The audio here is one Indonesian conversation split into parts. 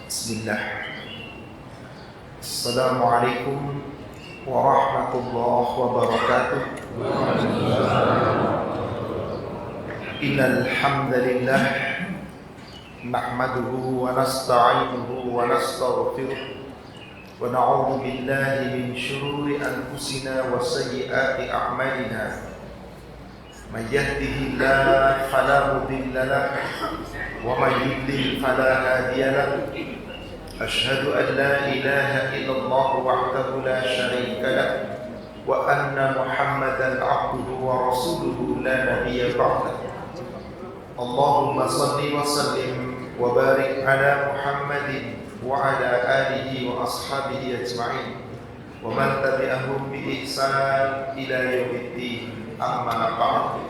Bismillah. Assalamualaikum warahmatullahi wabarakatuh. Innal hamdalillah nahmaduhu wa nasta'inuhu wa nastaghfiruh wa na'udzu billahi min shururi anfusina wa sayyiati a'malina. May yahdihillahu fala mudilla lahu wa may yudlil fala hadiya lahu. Asyhadu an la ilaha illallah wahdahu la syarika lahu wa anna Muhammadan abduhu wa rasuluhu la nabiyya ba'dahu. Allahumma salli wa sallim wa barik ala Muhammadin wa ala alihi wa ashabihi ajma'in wa man tabi'ahum bi ihsan ila yaumiddin. Amma ba'd.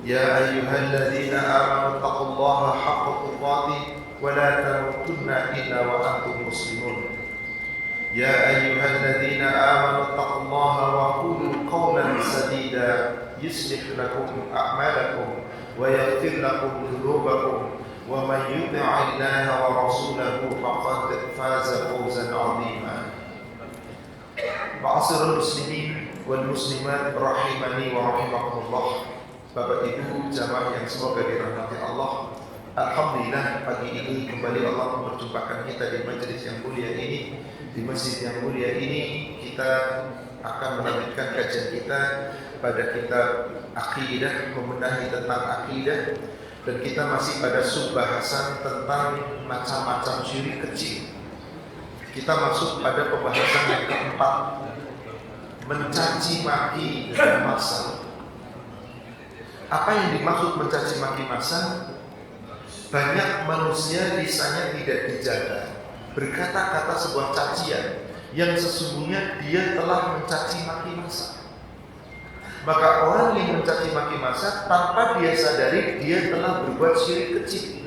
Ya ayyuhalladzina amanu taqullaha haqqa tuqatih wa la tamutunna illa wa antum muslimun. Ya ayyuhalladzina amanu taqullaha wa qulu qawlan sadida yuslih lakum a'malakum wa yaghfir lakum dhunubakum wa man yuti'illaha wa rasulahu faqad faza fawzan 'azima. Ma'asyiral muslimin wal muslimat rahimani wa rahimakumullah. Bapak Ibu jamaah yang semoga dirahmati Allah. Alhamdulillah pagi ini kembali Allah memperjumpakan kita di majelis yang mulia ini. Di masjid yang mulia ini kita akan melanjutkan kajian kita pada kitab akidah, membenahi tentang akidah, dan kita masih pada sub-bahasan tentang macam-macam syirik kecil. Kita masuk pada pembahasan yang keempat, mencaci maki dan masa. Apa yang dimaksud mencaci maki masa? Banyak manusia lisannya tidak dijaga, berkata-kata sebuah cacian yang sesungguhnya dia telah mencaci maki masa. Maka orang yang mencaci maki masa tanpa dia sadari dia telah berbuat syirik kecil.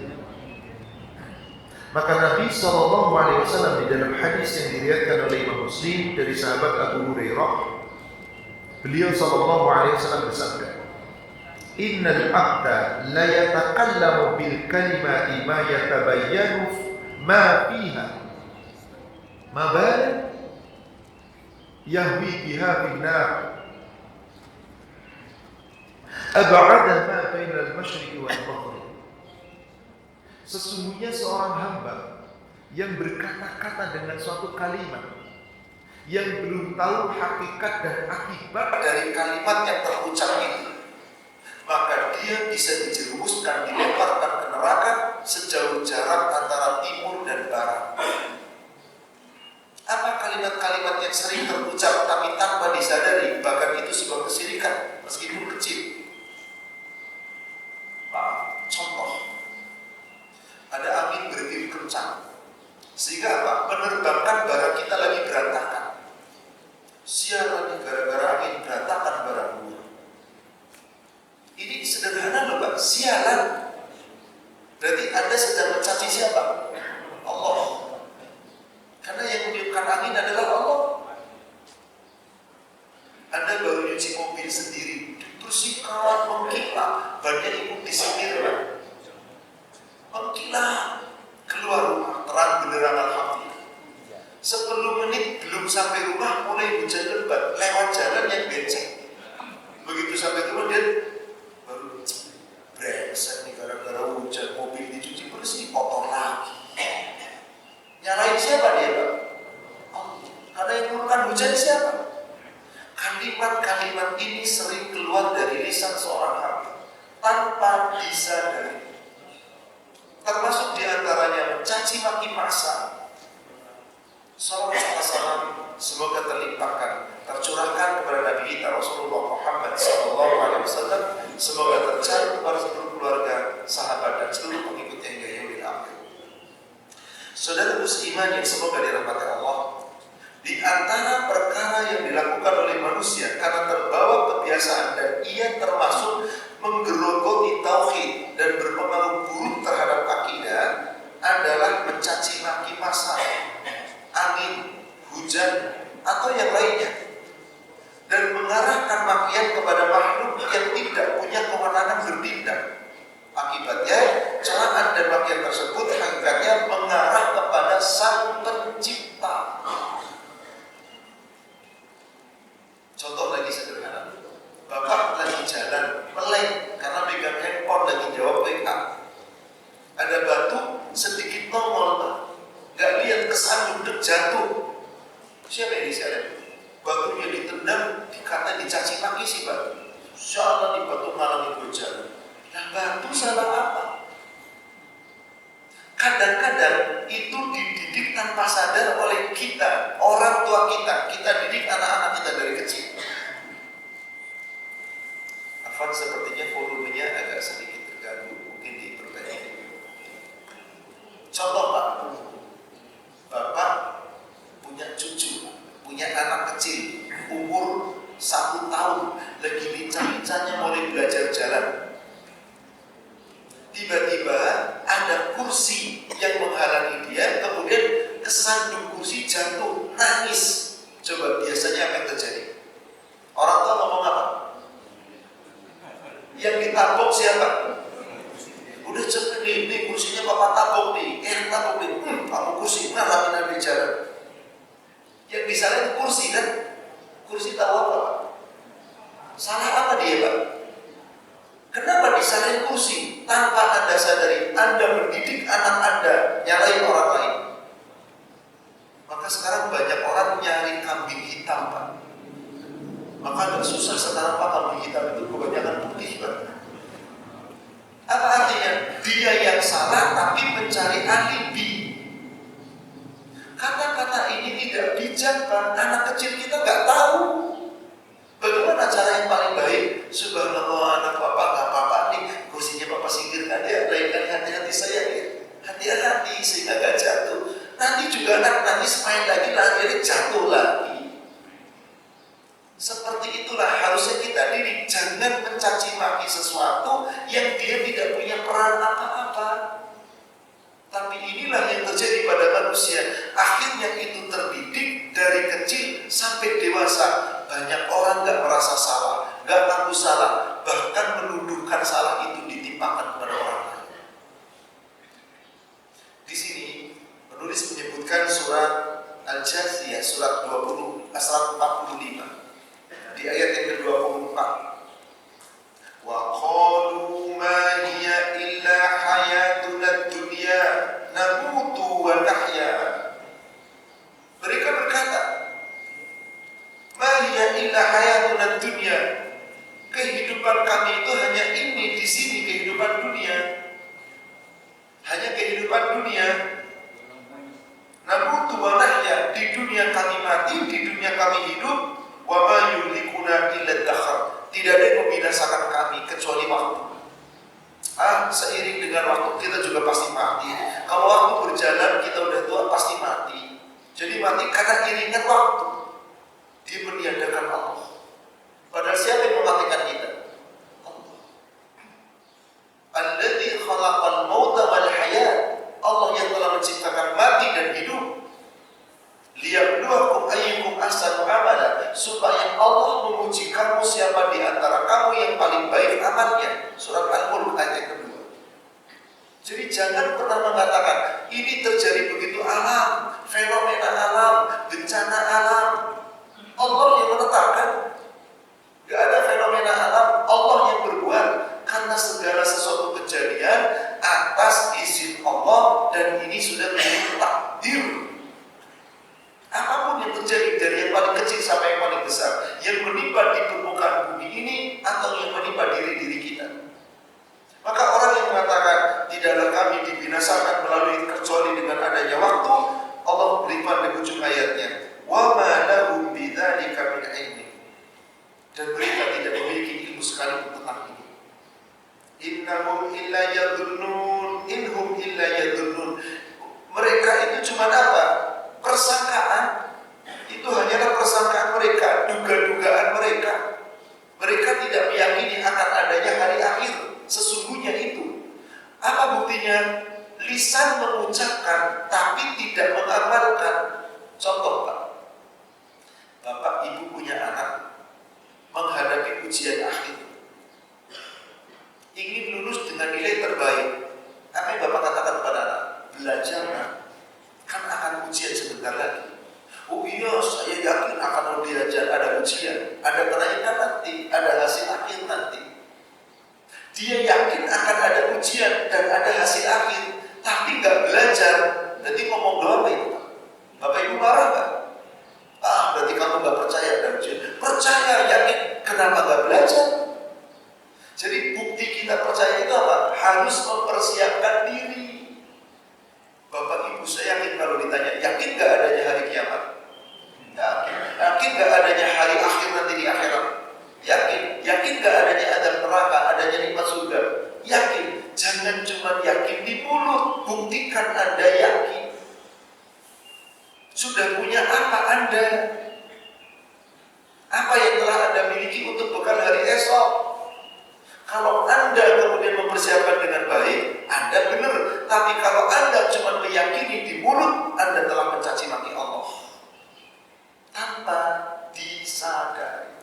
Maka Nabi SAW di dalam hadis yang diriwayatkan oleh Imam Muslim dari sahabat Abu Hurairah, beliau SAW bersabda, Innal abda la yatakallamu bil kalimati ma yatabayyanu ma fiha ma bal yahwi biha bin nar ab'ada ma baina al-masyriqi wal maghrib. Sesungguhnya seorang hamba yang berkata-kata dengan suatu kalimat yang belum tahu hakikat dan akibat dari kalimat yang terucap itu, maka dia bisa dijerumuskan, dilemparkan ke neraka sejauh jarak antara timur dan barat. Apa kalimat-kalimat yang sering terucap tapi tanpa disadari, bahkan itu sebuah kesyirikan meskipun kecil? Contoh, ada angin bertiup kencang sehingga apa? Menerbangkan barang kita lagi berantakan. Sialan nih, gara-gara angin berantakan barang gue. Ini sederhana loh Pak, sialan. Berarti Anda sedang mencaci siapa? Allah. Karena yang meniupkan angin adalah Allah. Anda baru nyuci mobil sendiri, bersihkan, mengkilat, bannya ikut disemir Pak. Mengkilat, keluar rumah, terang benderang alhamdulillah. 10 menit belum sampai rumah, mulai hujan lebat, lewat jalan yang becek. Begitu sampai rumah dia baru brengsek nih, gara-gara hujan mobil dicuci bersih kotor lagi. Nyalain siapa dia Pak? Karena yang menurunkan hujan siapa? Kalimat-kalimat ini sering keluar dari lisan seorang hamba tanpa disadari. Termasuk diantaranya mencaci maki masa. Salam semoga terlimpahkan, tercurahkan kepada Nabi kita Rasulullah Muhammad SAW. Semoga tercurah kepada seluruh keluarga, sahabat dan seluruh pengikutnya hingga yaumil akhir. Saudara musliman yang semoga dirahmati Allah, di antara perkara yang dilakukan oleh manusia karena terbawa kebiasaan dan ia termasuk menggerogoti tauhid dan berpengaruh buruk terhadap akidah adalah mencaci maki masa, angin, hujan, atau yang lainnya, dan mengarahkan makian kepada makhluk yang tidak punya kewenangan bertindak. Akibatnya, celaan dan makian tersebut hakikatnya mengarah Ada batu sedikit nongol Pak, nggak lihat kesan duduk jatuh. Siapa yang disalahin? Batunya ditendang, dikata dicaci maki sih Pak. Insya di batu malam itu jalan. Nah batu salah apa? Kadang-kadang itu dididik tanpa sadar oleh kita, orang tua kita. Kita didik anak-anak kita dari kecil. Afan sepertinya volumenya agak sedikit terganggu, mungkin diperbaiki. Contoh Pak, Bapak punya cucu, punya anak kecil, umur 1 tahun, lagi lincah-lincahnya mulai belajar jalan. Tiba-tiba ada kursi yang menghalangi dia, kemudian kesandung kursi jatuh, nangis. Coba biasanya apa yang terjadi? Orang tua ngomong apa? Yang ditabok siapa? Udah cepet nih, ini kursinya papa tabok nih, tabok nih, kamu kursi, ngalamin di jalan. Yang disalahin kursi kan? Kursi tahu apa Pak? Salah apa dia Pak? Kenapa disalahin kursi? Tanpa Anda sadari, Anda mendidik anak Anda nyalain orang lain. Maka sekarang banyak orang nyari kambing hitam Pak. Maka agak susah sekarang Pak, kambing hitam itu kebanyakan putih Pak. Apa artinya? Dia yang salah tapi mencari alibi. Kata-kata ini tidak bijak Pak. Anak kecil kita nggak tahu. Bagaimana cara yang paling baik? Subhanallah, anak Bapak nggak apa-apa nih, kursinya Bapak singkirkan ya, lain kali hati-hati saya ya. Hati-hati sehingga nggak jatuh. Nanti juga anak nangis main lagi, akhirnya jatuh lagi. Seperti itulah harusnya kita didik. Jangan mencaci maki sesuatu yang dia tidak punya peran apa-apa. Tapi inilah yang terjadi pada manusia. Akhirnya itu terdidik dari kecil sampai dewasa. Banyak orang nggak merasa salah, nggak tahu salah, bahkan menuduhkan salah itu ditimpakan kepada orang lain. Di sini penulis menyebutkan surat Al-Jathiyah surat 45 di ayat yang ke-24. Wa qalu ma hiya illa hayatuna dunya namutu wa nahya. Mereka berkata, ma hiya illa hayatuna dunya. Kehidupan kami itu hanya ini di sini, kehidupan dunia. Hanya kehidupan dunia. Namutu wa nahya, di dunia kami mati, di dunia kami hidup. Wa ma yuhlikuna illa dakhar. Tidak ada yang membinasakan kami kecuali waktu. Seiring dengan waktu kita juga pasti mati. Kalau waktu berjalan kita udah tua pasti mati. Jadi mati karena iringan waktu. Dia meniadakan Allah. Padahal siapa yang mematikan kita? Allah. Alladzi khalaqal mauta wal hayat. Allah yang telah menciptakan mati dan hidup. Liyabluwakum ayyukum ahsanu amala, supaya Allah menguji kamu siapa di antara kamu yang paling baik amalnya. Surat Al-Mulk ayat yang kedua. Jadi jangan pernah mengatakan ini terjadi begitu alam, fenomena alam, bencana alam. Allah yang menetapkan. Gak ada fenomena alam, Allah yang berbuat. Karena segala sesuatu kejadian atas izin Allah, dan ini sudah menjadi takdir. Apapun yang terjadi dari yang paling kecil sampai yang paling besar, yang menimpa di permukaan bumi ini atau yang menimpa diri-diri kita. Maka orang yang mengatakan tidaklah kami dibinasakan melalui kecuali dengan adanya waktu, Allah berikan di ujung ayatnya, wa ma lahum bidzalika min ilmin, dan mereka tidak memiliki ilmu sekali tentang ini. Innahum illa yadhunnun, inhum illa yadhunnun. Mereka itu cuma apa? Persangkaan. Itu hanyalah persangkaan mereka, duga-dugaan mereka. Mereka tidak meyakini akan adanya hari akhir. Sesungguhnya itu. Apa buktinya? Lisan mengucapkan tapi tidak mengamalkan. Contoh Pak, Bapak Ibu punya anak menghadapi ujian akhir, ingin lulus dengan nilai terbaik. Apa yang Bapak katakan kepada anak? Belajar kan akan ujian sebentar lagi. Oh iya, saya yakin akan belajar, ada ujian, ada kenaikan nanti, ada hasil akhir nanti. Dia yakin akan ada ujian dan ada hasil akhir. gak adanya hari kiamat? Yakin. Yakin gak adanya hari akhir nanti di akhirat? Yakin. Yakin gak adanya azab neraka, adanya nikmat surga? Yakin. Jangan cuma yakin di mulut, buktikan Anda yakin. Sudah punya apa Anda? Apa yang telah Anda miliki untuk bekal hari esok? Kalau Anda kemudian mempersiapkan dengan baik, Anda benar. Tapi kalau Anda cuma meyakini di mulut, Anda telah mencaci maki Allah tanpa disadari.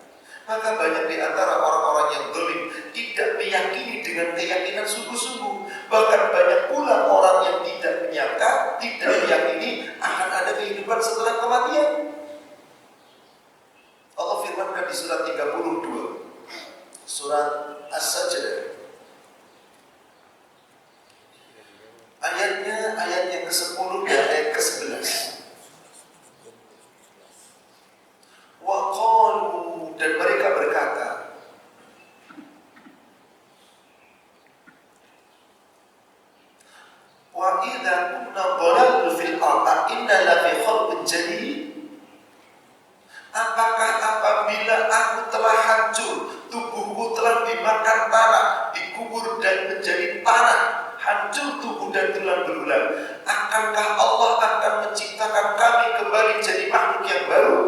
Maka banyak di antara orang-orang yang zalim tidak meyakini dengan keyakinan sungguh-sungguh. Bahkan banyak pula orang yang tidak menyangka, tidak meyakini akan ada kehidupan setelah kematian. Allah firmankan di surat 32, surat As-Sajdah, ayatnya ayat yang ke-10 dan ayat ke-11. Wa qalu, dan mereka berkata, wa idza kunna dhalalna fil ardi inna la fi khalqin jadid. Apakah apabila aku telah hancur, tubuhku telah dimakan tanah, dikubur dan menjadi tanah, hancur tubuh dan tulang belulang, akankah Allah akan menciptakan kami kembali jadi makhluk yang baru?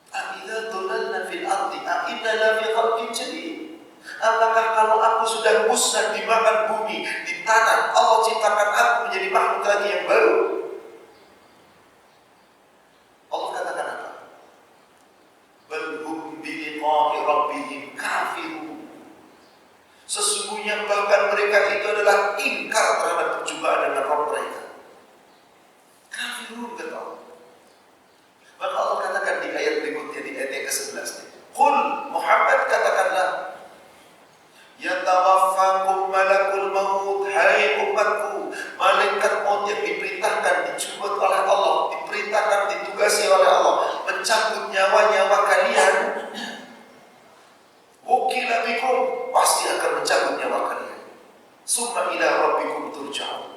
A'idza dhalalna fil ardi a'inna la fi khalqin jadid. Apakah kalau aku sudah musnah dimakan bumi, di tanah, Allah ciptakan aku menjadi makhluk lagi yang baru? Allah katakan apa? Bal hum bi liqa'i rabbihim kafirun. Sesungguhnya bahkan mereka itu adalah ingkar terhadap perjumpaan dengan Rabb mereka. Kafirun, kata Allah. Maka Allah katakan di ayat berikutnya, di ayat yang ke-11, Qul, Muhammad, katakanlah, yatawaffakum malakul maut, hai umatku, malaikat maut yang diperintahkan, dijemput oleh Allah, diperintahkan, ditugasi oleh Allah, mencabut nyawa-nyawa kalian. Wukila bikum, pasti akan mencabut nyawa kalian. Summa ila rabbikum turja'un.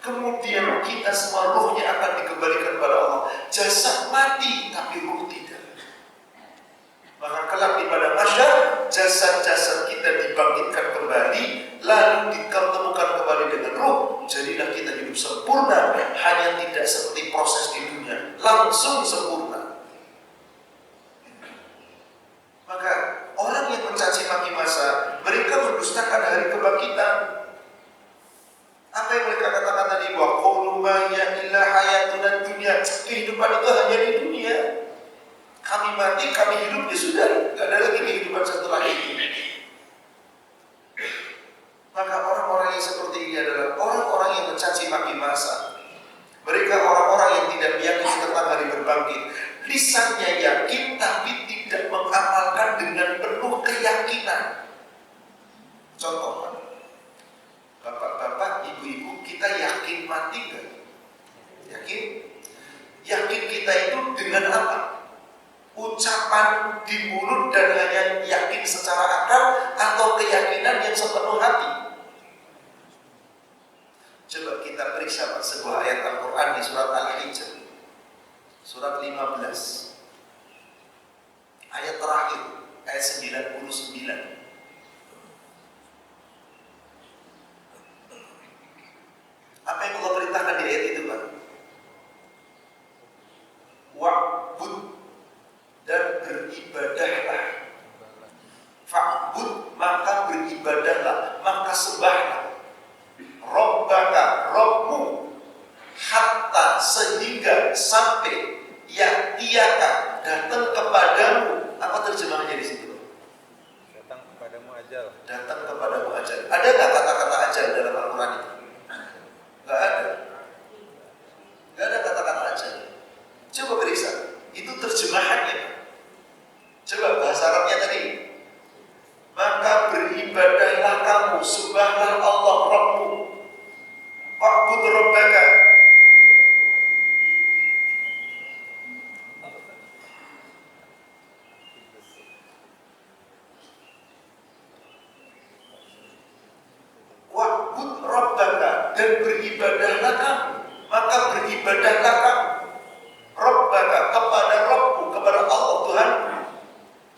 Kemudian kita semua ruhnya akan dikembalikan kepada Allah. Jasad mati, tapi ruh tidak. Maka kelak di pada mahsyar, jasad-jasad kita dibangkitkan kembali, lalu ditemukan kembali dengan ruh. Jadilah kita hidup sempurna, hanya tidak seperti proses di dunia, langsung sempurna. Maka orang yang mencaci maki masa, mereka mendustakan hari kebangkitan. Apa yang mereka katakan tadi? Wa qulu ma hiya illa hayatuna dunya. Kehidupan itu hanya di dunia. Kami mati, kami hidup, ya sudah, tidak ada lagi kehidupan setelah ini. Maka orang-orang yang seperti ini adalah orang-orang yang mencaci maki masa. Mereka orang-orang yang tidak meyakini tentang hari berbangkit. Lisannya yakin, tapi tidak mengamalkan dengan penuh keyakinan. Contoh, bapak-bapak, ibu-ibu, kita yakin mati nggak? Yakin? Yakin kita itu dengan apa? Ucapan di mulut dan hanya yakin secara akal, atau keyakinan yang sepenuh hati? Coba kita periksa sebuah ayat Al-Quran di surat Al-Hijr, surat 15, ayat terakhir, ayat 99. Apa yang Allah perintahkan di ayat itu, Pak? Wa'bud, dan beribadahlah. Fa'bud, maka beribadahlah, maka sembahlah. Rabbaka, Rabbmu, hatta, sehingga, sampai, ya'tiyaka, datang kepadamu. Apa terjemahannya di situ? Datang kepadamu ajal. Datang kepadamu ajal. Ada nggak kata-kata ajal dalam Al-Quran itu? Nggak ada. Nggak ada kata-kata ajal. Coba periksa, itu terjemahannya. Coba bahasa Arabnya tadi. Maka beribadahlah kamu, sembahlah Allah Rabbmu. Wa'bud Rabbaka. Wa'bud Rabbaka, dan beribadahlah kamu. maka beribadahlah kamu Rabbaka, kepada Rabbmu, kepada Allah Tuhan,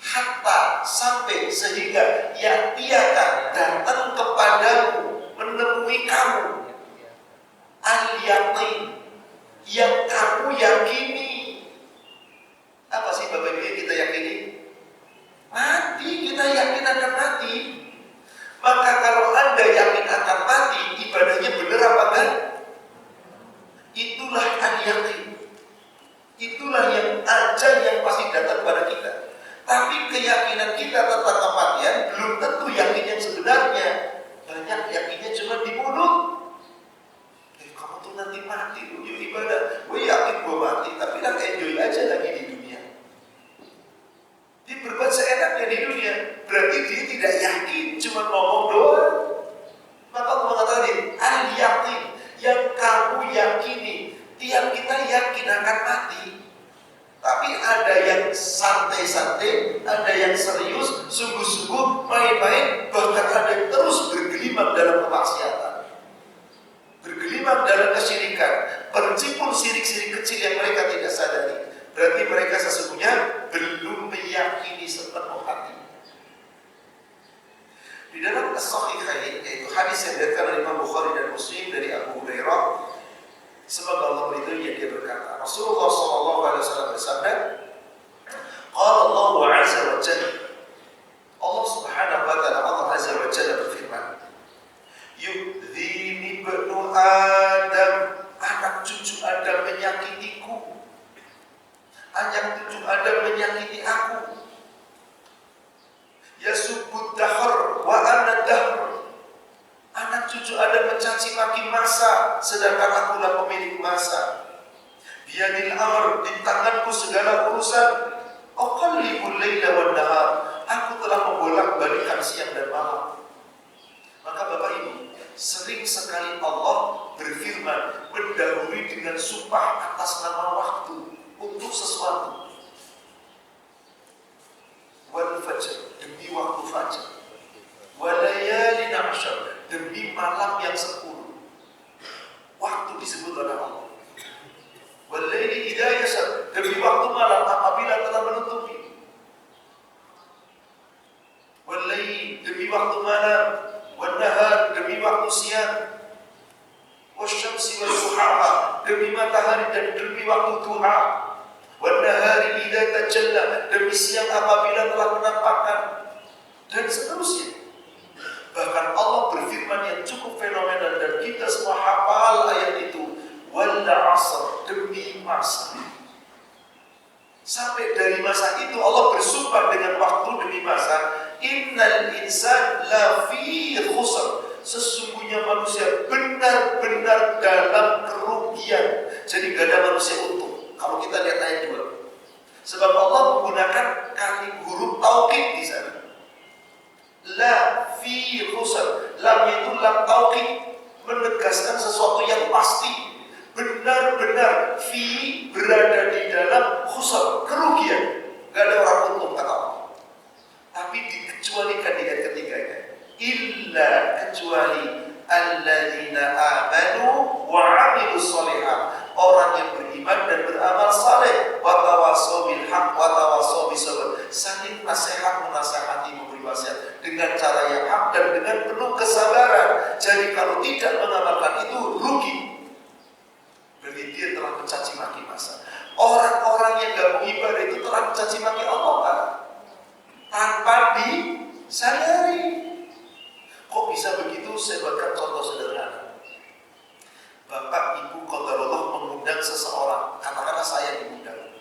hatta, sampai sehingga ya'tiyaka, datang kepadamu, menemui kamu al-yaqin, yang kamu yakini. Apa sih Bapak Ibu yang kita yakini? Mati, kita yakin akan mati. Maka kalau Anda yakin akan mati, ibadahnya benar apa enggak? Itulah al-yaqin. Itulah yang aja yang pasti datang pada kita. Tapi keyakinan kita tentang kematian belum tentu yakin yang sebenarnya. Banyak yakinnya cuma di mulut. Kamu tuh nanti mati, lu ibadah. Gue yakin gue mati, tapi lah enjoy aja lagi di dunia. Dia berbuat seenaknya di dunia. Berarti dia tidak yakin, cuma ngomong doang. Maka Allah mengatakan, al-yaqin, yang kamu yakini. Tiap kita yakin akan mati. Tapi ada yang santai-santai, ada yang serius, sungguh-sungguh, main-main, bahkan ada yang terus bergelimang dalam kemaksiatan, bergelimang dalam kesyirikan, bercimpur sirik-sirik kecil yang mereka tidak sadari. Berarti mereka sesungguhnya belum meyakini sepenuh hati. Di dalam as-sahihain, yaitu hadis yang diriwayatkan oleh Imam Bukhari dan Muslim dari Abu Hurairah, semoga Allah meridhoinya, dia berkata, Rasulullah SAW bersabda, qala Allah Azza wa Jalla, Allah Subhanahu wa Ta'ala, Allah Azza wa Jalla berfirman, yu'dhini ibnu Adam, anak cucu Adam menyakitiku, anak cucu Adam menyakiti aku. Yasubbud dahr wa ana dahr, anak cucu Adam mencaci maki masa, sedangkan akulah pemilik masa. Biyadil amr, di tanganku segala urusan. Aqallibul laila wan nahar, aku telah membolak-balikkan siang dan malam. Maka Bapak Ibu, sering sekali Allah berfirman mendahului dengan sumpah atas nama waktu untuk sesuatu. Wal fajr, demi waktu fajar. Walayalin ashar, demi malam yang 10. Waktu disebut oleh Allah. Walaili idza yasar, demi waktu malam apabila telah menutupi. Walaili, demi waktu malam. Wan nahar, demi waktu siang. Wasyamsi wal duhaha, demi matahari dan demi waktu duha. Wan nahari idza tajalla, demi siang apabila telah menampakkan, dan seterusnya. Bahkan Allah berfirman yang cukup fenomenal dan kita semua hafal ayat itu, wal 'asr, demi masa. Sampai dari masa itu Allah bersumpah dengan waktu demi masa, innal insan lafi khusr, sesungguhnya manusia benar-benar dalam kerugian. Jadi gak ada manusia untung. Kalau kita lihat ayat 2, sebab Allah menggunakan kali huruf taukid di sana. La fi khusr, lam itu lam taukid, menegaskan sesuatu yang pasti. Benar-benar fi, berada di dalam khusr, kerugian. Gak ada orang untung kata Allah. Tapi dikecualikan di ayat ketiganya, illa, kecuali alladzina amanu wa 'amilus sholihat, orang yang beriman dan beramal saleh, wa tawassaw bil haqq wa tawassaw bis sabr, saling nasihat menasihati, memberi wasiat dengan cara yang hak dan dengan penuh kesabaran. Jadi kalau tidak mengamalkan itu rugi. Berarti dia telah mencaci maki masa. Orang-orang yang gak beribadah itu telah mencaci maki Allah kan? Tanpa disadari. Kok bisa begitu? Saya buatkan contoh sederhana. Bapak Ibu qadarullah mengundang seseorang, katakanlah saya diundang.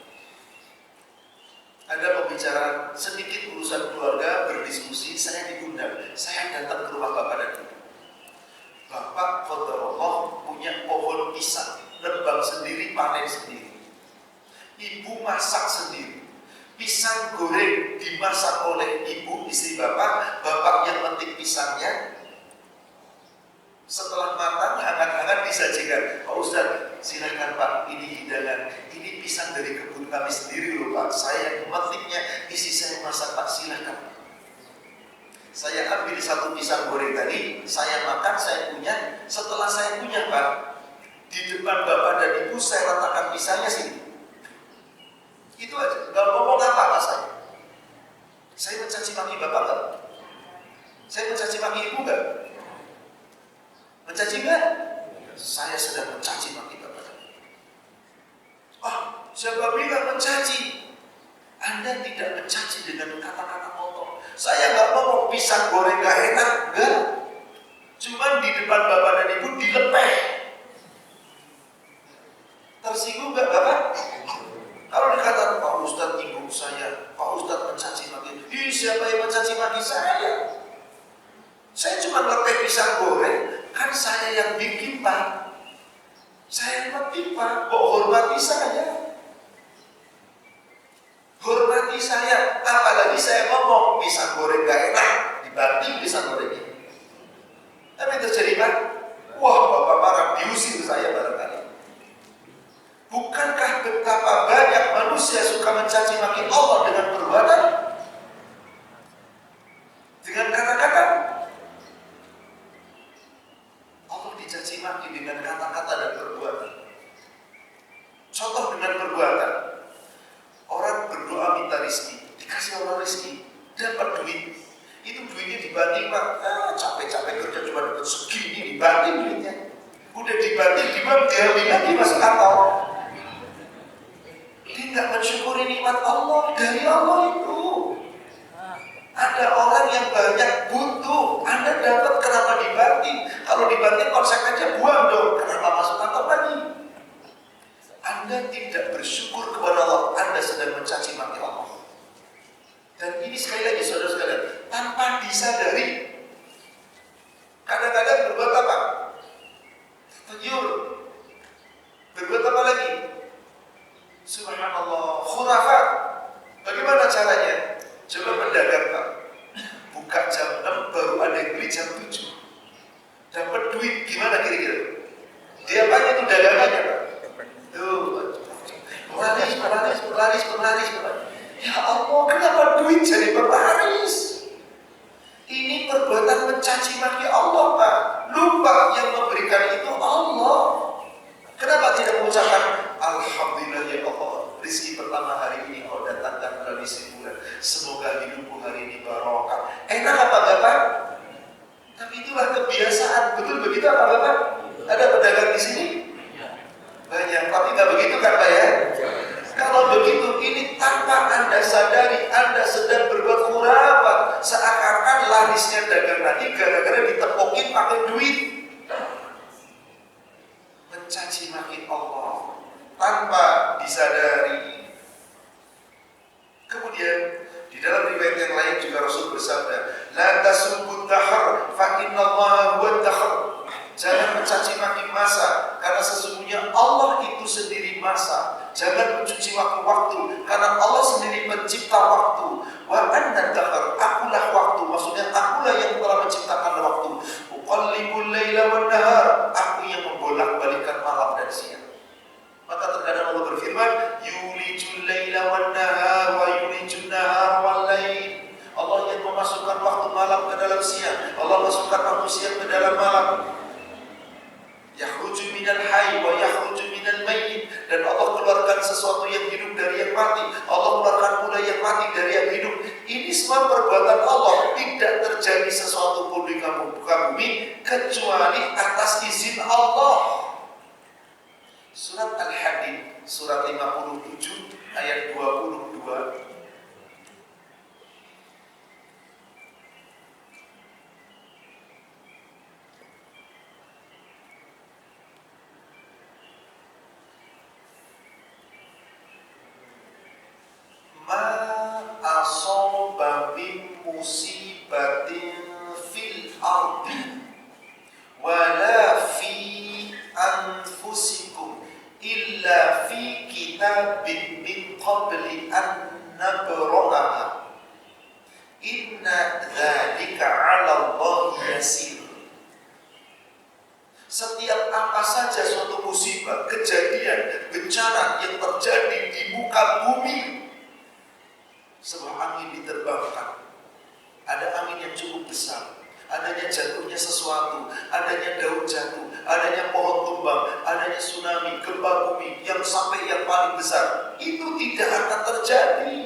Ada pembicaraan sedikit urusan keluarga, berdiskusi, saya diundang. Saya datang ke rumah Bapak dan Ibu. Bapak qadarullah punya pohon pisang, nebang sendiri, panen sendiri. Ibu masak sendiri. Pisang goreng dimasak oleh ibu, istri bapak. Bapak yang metik pisangnya. Setelah matang, hangat-hangat disajikan. Pak Ustaz, silakan Pak, ini hidangan. Ini pisang dari kebun kami sendiri loh Pak. Saya yang memetiknya, isi saya masak Pak, silakan. Saya ambil satu pisang goreng tadi, saya makan, saya punya. Setelah saya punya Pak, Di depan bapak dan ibu saya letakkan pisahnya sini. Itu aja, nggak ngomong apa-apa saya. Saya mencaci maki bapak nggak? Saya mencaci maki ibu nggak? Mencaci nggak? Saya sedang mencaci maki bapak. Siapa bilang mencaci? Anda tidak mencaci dengan kata-kata kotor. Saya nggak ngomong pisang goreng nggak enak, enggak. Cuman di depan bapak dan ibu dilepeh. Tersinggung nggak bapak? Kalau dikatakan Pak Ustadz nyinggung saya, Pak Ustadz mencaci maki, siapa yang mencaci maki saya? Saya cuma lepeh pisang goreng, kan saya yang bikin Pak. Saya yang bikin Pak, kok hormati saya? Hormati saya, apalagi saya ngomong pisang goreng gak enak, dibanting pisang gorengnya. Tapi terjadi Pak, wah bapak marah, diusir saya barangkali. Bukankah betapa banyak manusia suka mencaci maki Allah dengan perbuatan? Dengan kata-kata? Allah dicaci maki dengan kata-kata dan perbuatan. Contoh dengan perbuatan. Orang berdoa minta rezeki, dikasih Allah rezeki, dapat duit. Itu duitnya dibanting Pak, capek-capek kerja cuma dapat segini, dibanting duitnya. Udah dibanting, diambil lagi masuk kantong. Dia nggak mensyukuri nikmat Allah dari Allah itu. Ada orang yang banyak butuh, Anda dapat kenapa dibanting? Kalau dibanting konsekuensinya buang dong, kenapa masuk kantong lagi? Anda tidak bersyukur kepada Allah, Anda sedang mencaci maki Allah. Dan ini sekali lagi saudara sekalian, tanpa disadari. Kadang-kadang berbuat apa? Tergiur. Berbuat apa lagi? Subhanallah, khurafat. Bagaimana caranya? Coba mendagang Pak. Buka jam 6, baru ada yang beli jam 7. Dapat duit, gimana kira-kira? Dia apanya itu dagangannya Pak? Tuh, pelaris. Ya Allah, kenapa duit jadi pelaris? Ini perbuatan mencaci maki Allah Pak. Lupa yang memberikan itu Allah. Kenapa tidak mengucapkan Alhamdulillah ya Allah, rezeki pertama hari ini kau datangkan melalui sebulan. Semoga hidupku hari ini barokah. Enak apa Bapak? Tapi itulah kebiasaan. Betul begitu apa Bapak? Ada pedagang di sini? Banyak, tapi nggak begitu kan Pak ya? Kalau begitu, ini tanpa Anda sadari, Anda sedang berbuat khurafat. Seakan-akan larisnya dagang tadi gara-gara ditepokin pakai duit. Mencaci maki Allah tanpa disadari. Kemudian di dalam riwayat yang lain juga Rasul bersabda, la tasubbu dahar fa innallaha huwa dahar. Jangan mencaci maki masa, karena sesungguhnya Allah itu sendiri masa. Jangan mencuci waktu-waktu, karena Allah sendiri pencipta waktu. Wa anna dahar, akulah waktu. Maksudnya akulah yang telah menciptakan waktu. Uqallibul laila wan nahar, aku yang membolak-balikkan malam dan siang. Maka terkadang Allah berfirman, yulijul laila wan nahar wa yulijul nahar wal lail. Allah yang memasukkan waktu malam ke dalam siang, Allah masukkan waktu siang ke dalam malam. Yakhruju minal hayy wa yakhruju minal mayyit, dan Allah keluarkan sesuatu yang hidup dari yang mati, Allah keluarkan pula yang mati dari yang hidup. Ini semua perbuatan Allah, tidak terjadi sesuatu pun di muka bumi kecuali atas izin Allah. Surat Al-Hadid, surat 57 ayat 22. Asoba min musibatin fil ardi wala fi anfusikum illa fi kitabin min qabli an nabraha inna dzalika 'ala Allah yasir. Setiap apa saja suatu musibah, kejadian, bencana yang terjadi di muka bumi, sebuah angin diterbangkan, ada angin yang cukup besar, adanya jatuhnya sesuatu, adanya daun jatuh, adanya pohon tumbang, adanya tsunami, gempa bumi yang sampai yang paling besar, itu tidak akan terjadi.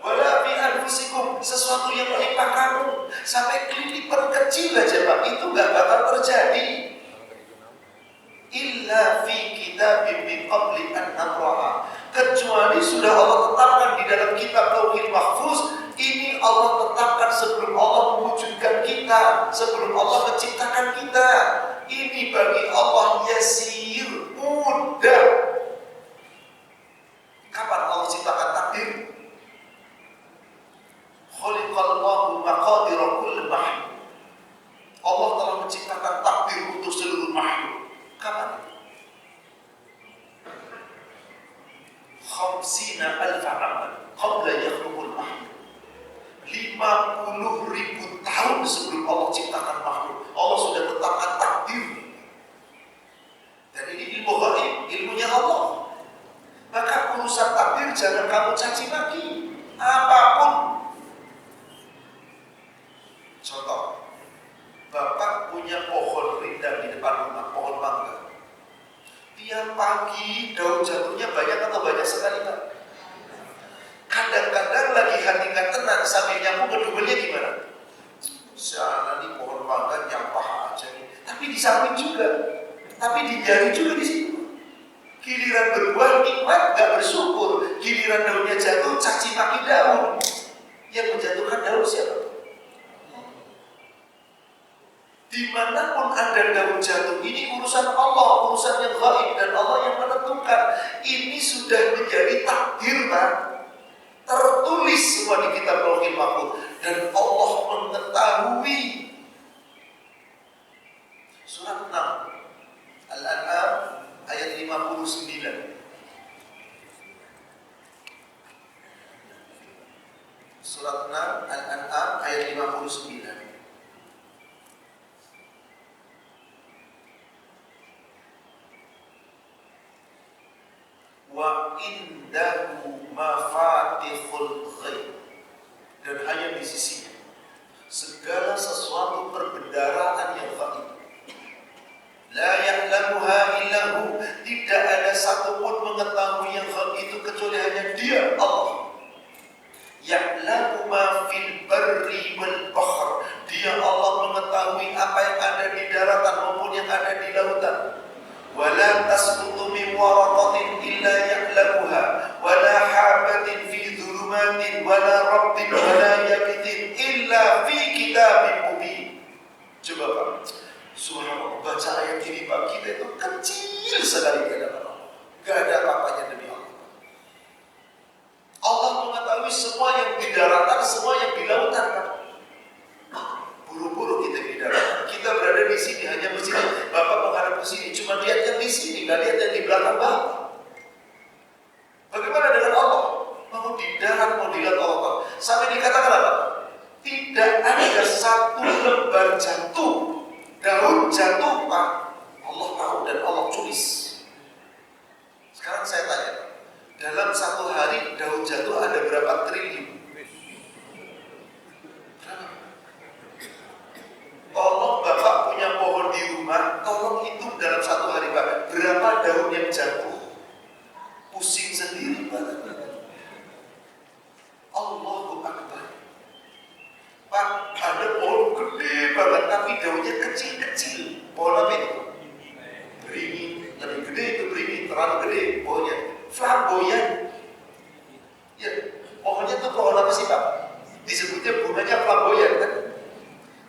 Wala fi anfusikum, sesuatu yang menimpa kamu sampai kelilipan kecil aja Pak, itu nggak bakal terjadi. Illa fi kitabim min qabli an nabraha, kecuali sudah Allah tetapkan di dalam kitab Lauhil Mahfuz. Ini Allah tetapkan sebelum Allah mewujudkan kita, sebelum Allah menciptakan kita. Ini bagi Allah yasir, mudah. Kapan Allah ciptakan takdir? Khuliqallahu maqadira kulli makhluk. Allah telah menciptakan takdir untuk seluruh makhluk. Kapan? 50.000 amal qabla yakhluqul makhluk. 50.000 tahun sebelum Allah ciptakan makhluk, Allah sudah tetapkan takdir. Dan ini ilmu gaib, ilmunya Allah. Maka urusan takdir jangan kamu caci maki. Apapun. Contoh, Bapak punya pohon rindang di depan rumah, pohon mangga. Tiap pagi daun jatuhnya banyak atau banyak sekali Pak? Kadang-kadang lagi hati nggak tenang, sambil nyambung keduanya gimana? Sana nih pohon mangga nyampah aja nih. Tapi di samping juga, tapi dibiarin juga di situ. Giliran berbuah nikmat nggak bersyukur, giliran daunnya jatuh caci maki daun. Yang menjatuhkan daun siapa? Dimanapun ada daun jatuh, ini urusan Allah, urusan yang gaib, dan Allah yang menentukan. Ini sudah menjadi takdir Pak. Tertulis semua di kitab Lauhil Mahfuz, dan Allah mengetahui. Surat 6 Al-An'am ayat 59. Surat 6 Al-An'am ayat 59. Wa indahu mafatihul ghaib, dan hanya di sisinya segala sesuatu perbendaharaan yang gaib. La ya'lamuha illahu, tidak ada satupun mengetahui yang gaib itu kecuali hanya Dia, Allah. Ya'lamu ma fil barri wal bahr, Dia Allah mengetahui apa yang ada di daratan maupun yang ada di lautan. Wala tasqutu min waraqatin illa ya'lamuha wala habatin fi dhulumatin wala rabbin wala yabitin illa fi kitabin mubin. Coba Pak, subhanallah, baca ayat ini Pak, kita itu kecil sekali di hadapan Allah. Gak ada apa-apanya demi Allah. Allah mengetahui semua yang di daratan, semua yang di lautan Pak. Buru-buru kita di daratan, kita berada di sini hanya bersini. Bapak menghadap ke sini, cuma lihat yang di sini, nggak lihat yang di belakang Bapak. Bagaimana dengan Allah? Mau di darat, mau dilihat Allah. Sampai dikatakan apa? Tidak ada satu lembar jatuh, daun jatuh Pak. Allah tahu dan Allah tulis. Sekarang saya tanya, dalam satu hari daun jatuh ada berapa triliun? Tolong Bapak punya pohon di rumah, tolong hitung dalam satu hari Pak, berapa daun yang jatuh? Pusing sendiri Pak. Allahu Akbar. Pak, ada pohon gede banget tapi daunnya kecil-kecil. Pohon apa itu? Beringin, lebih gede itu beringin, terlalu gede pohonnya. Flamboyan. Ya, pohonnya itu pohon apa sih Pak? Disebutnya bunganya flamboyan kan?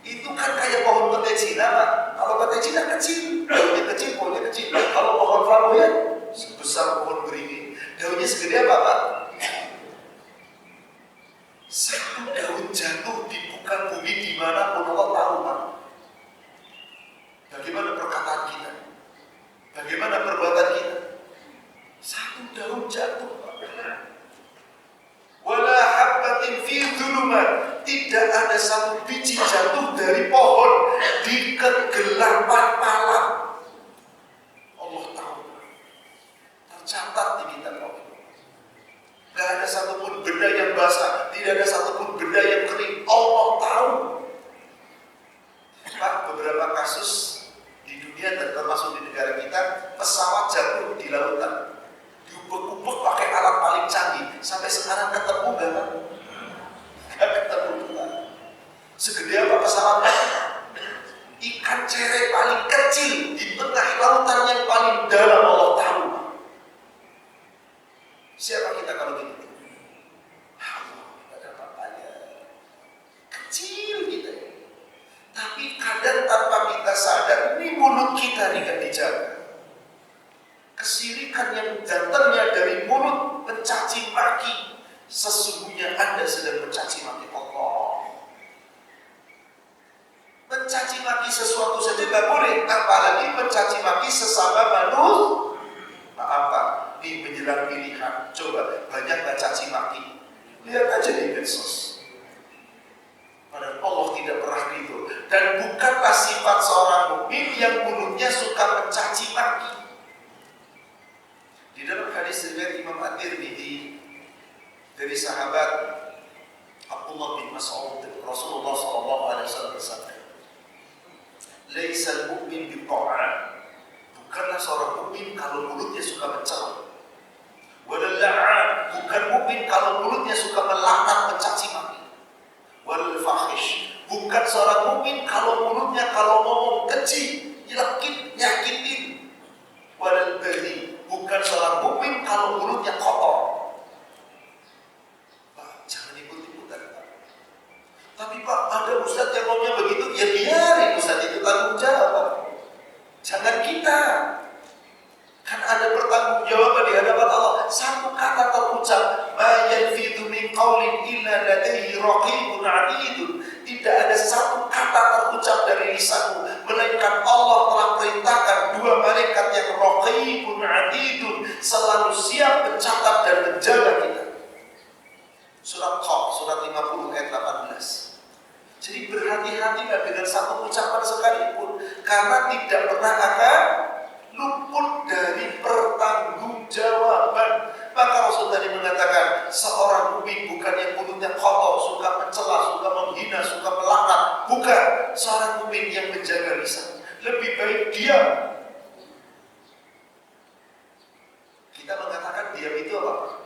Itu kan kayak pohon petai Cina Pak. Kalau petai Cina kecil, daunnya kecil, pohonnya kecil. Kalau pohon flamboyan sebesar pohon beringin, daunnya segede apa Pak? Satu daun jatuh di muka bumi dimanapun Allah tahu Pak. Bagaimana perkataan kita? Bagaimana perbuatan kita? Satu daun jatuh Pak. Wala habbatin fi dhulumat, tidak ada satu biji jatuh dari pohon di kegelapan malam. Allah tahu. Tercatat di kitab Allah. pesawat jatuh di lautan, diubek-ubek pakai alat paling canggih, sampai sekarang ketemu nggak kan? Nggak ketemu juga. Segede apa pesawat? Ikan cere paling kecil di tengah lautan yang paling dalam Allah tahu. Siapa kita kalau gitu? Allah, tidak ada apa-apanya. Kecil kita. Tapi kadang tanpa kita sadar, ini mulut kita tidak dijaga. Kesirikan yang datangnya dari mulut mencaci maki, sesungguhnya Anda sedang mencaci maki Allah. Mencaci maki sesuatu saja tidak boleh, apalagi mencaci maki sesama manusia. Maaf Pak, di menjelang pilihan, coba banyak nggak caci maki? Lihat aja di medsos. Padahal Allah tidak pernah ridho, dan bukanlah sifat seorang mukmin yang mulutnya suka mencaci maki. Di dalam hadis riwayat Imam At-Tirmidzi dari sahabat Abdullah bin Mas'ud, Rasulullah SAW bersabda, "Laisal mu'min bi-ta'an." Bukanlah seorang mukmin kalau mulutnya suka mencela. Wal la'an, bukan mukmin kalau mulutnya suka melaknat, mencaci maki. Wal fahish, bukan seorang mukmin kalau mulutnya kalau ngomong keji, nyakitin. Wal bari, bukan seorang mukmin kalau mulutnya kotor. Pak, jangan ikut-ikutan Pak. Tapi Pak, ada ustaz yang ngomongnya begitu, ya biarin ustaz itu tanggung jawab. Jangan kita. Kan ada pertanggungjawaban di hadapan Allah. Satu kata terucap, ma yalfidhu min qaulin illa ladaihi raqibun 'atidun. Tidak ada satu kata terucap dari lisanmu melainkan Allah telah perintahkan dua malaikat yang raqibun 'atidun, selalu siap mencatat dan menjaga kita. Surat Qaf, surat 50 ayat 18. Jadi berhati-hatilah dengan satu ucapan sekalipun, karena tidak pernah akan luput dari pertanggungjawaban. Maka Rasul tadi mengatakan, seorang mukmin bukan yang mulutnya kotor, suka mencela, suka menghina, suka melaknat. Bukan. Seorang mukmin yang menjaga lisan. Lebih baik diam. Kita mengatakan diam itu apa?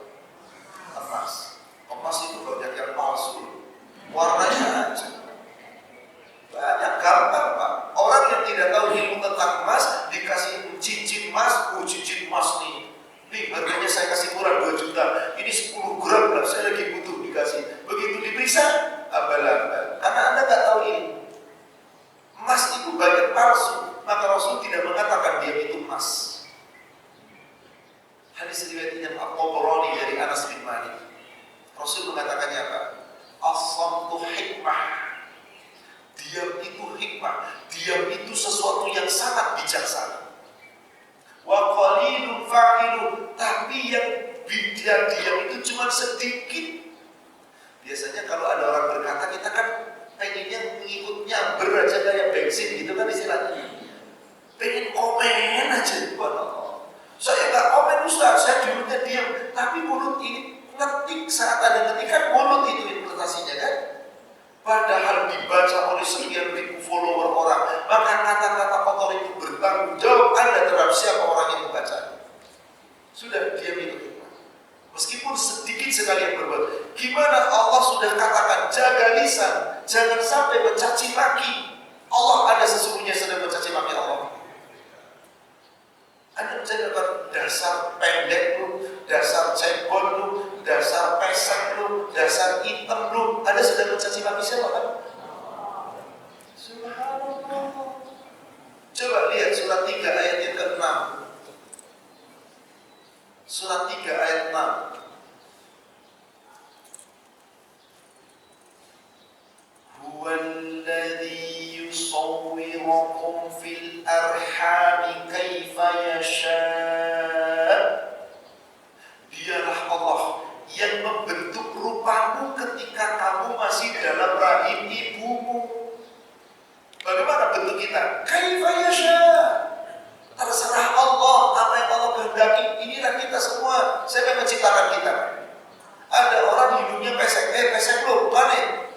Emas. Emas itu banyak yang palsu. Warnanya aja. Banyak, gampang Pak. Orang yang tidak tahu ilmu tentang emas dikasih cincin emas, cincin emas nih. Nih harganya saya kasih murah 2 juta. Ini 10 gram lah, saya lagi butuh dikasih. Begitu diperiksa, abal-abal. Karena Anda nggak tahu ini. Emas itu banyak palsu. Maka Rasul tidak mengatakan dia itu emas. Hadis riwayat Imam At-Tabarani dari Anas bin Malik. Rasul mengatakannya apa? As-samtu hikmah. Diam itu hikmah. Diam itu sesuatu yang sangat bijaksana. Wa qalilun fa'ilu, tapi yang diam itu cuma sedikit. Biasanya kalau ada orang berkata, kita kan pengennya mengikut nyamber aja kayak bensin gitu kan istilahnya. Pengen komen aja. Saya nggak komen Ustaz, saya mulutnya diam. Tapi mulut ini ngetik, saat ada ketikan mulut itu interpretasinya kan. Padahal dibaca oleh sekian ribu follower orang, maka kata-kata kotor itu bertanggung jawab Anda terhadap siapa orang yang membaca. Sudah, diam itu hikmah. Meskipun sedikit sekali yang berbuat. Gimana Allah sudah katakan, jaga lisan, jangan sampai mencaci maki. Allah ada sesungguhnya sedang mencaci maki Allah. Anda menjadi dasar pendek lu, dasar cebol lu, dasar pesek lu, dasar hitam lu. Anda sedang mencaci maki siapa kan? Subhanallah. Coba lihat surat 3 ayat yang ke-6. Surat 3 ayat 6. Huwallazi yusawwirukum fil arhami kaifa yasha'. Dialah Allah yang membentuk rupamu ketika kamu masih dalam rahim ibumu. Bagaimana bentuk kita? Kaifa yasha'. Terserah Allah, apa yang Allah kehendaki. Inilah kita semua. Siapa yang menciptakan kita? Ada orang hidungnya pesek. Pesek lo, mana?